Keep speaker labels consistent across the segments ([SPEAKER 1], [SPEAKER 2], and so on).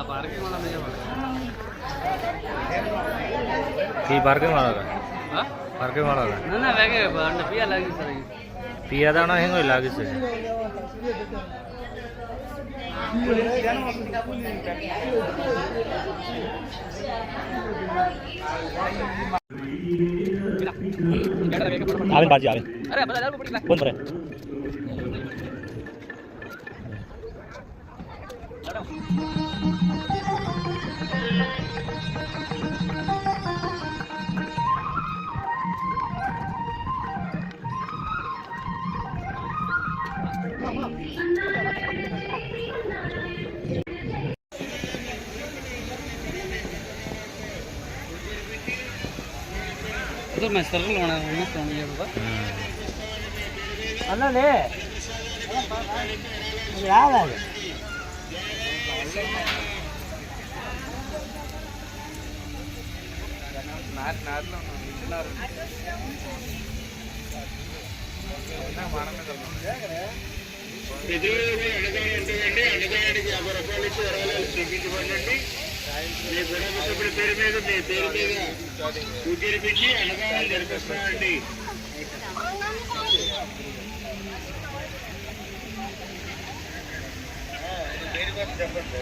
[SPEAKER 1] parking वाला नहीं है
[SPEAKER 2] की पार्किंग वाला का
[SPEAKER 1] हां
[SPEAKER 2] पार्किंग वाला का
[SPEAKER 1] ना वेगे अंड पिया लागी सर
[SPEAKER 2] पिया दाना हेंगो लागी से आवे बाजी आवे
[SPEAKER 1] अरे बता यार पड़ी
[SPEAKER 2] कौन पर है
[SPEAKER 1] तो मैं सर्कल होना है ना तो ये बाबा अन्ना ले यार आ नार नार लो नार ना मारने चल ఇది అడగాడికి 50 రూపాయలు ఇచ్చి వరాలు చూపించబడండి మీ గుణముఖుడి పేరు మీద మీ పేరు మీద పూజరిపించి అన్నదానం జరిపిస్తున్నామండి పేరు కోసం చెప్పండి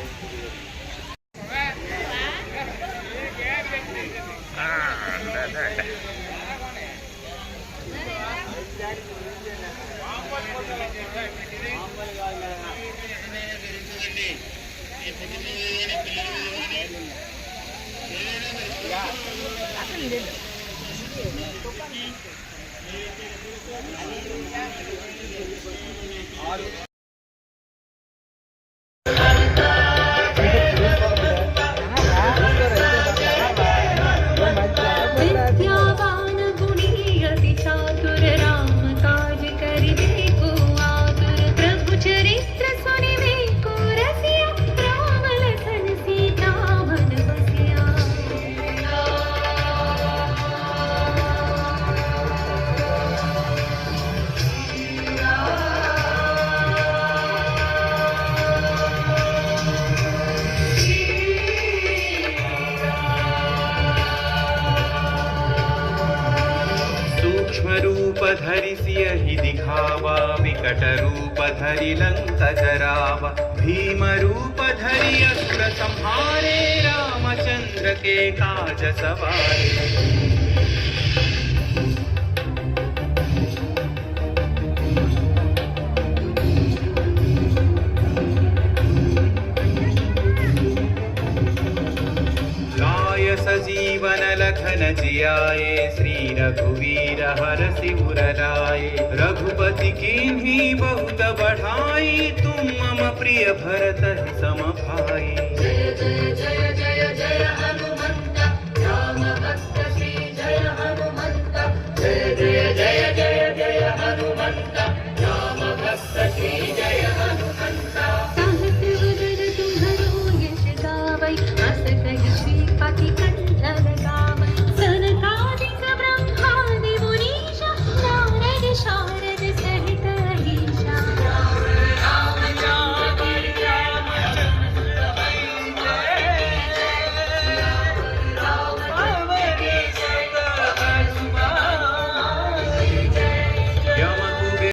[SPEAKER 3] धरिसियहि दिखावा विकट रूप धरि लंक जरावा भीम रूप धरि असुर संहारे रामचंद्र के काज सवारे सजीवन लखन जियाए श्री रघुवीर हरषि उर लाए रघुपति कीन्ही बहुत बढ़ाई तुम मम प्रिय भरत सम भाई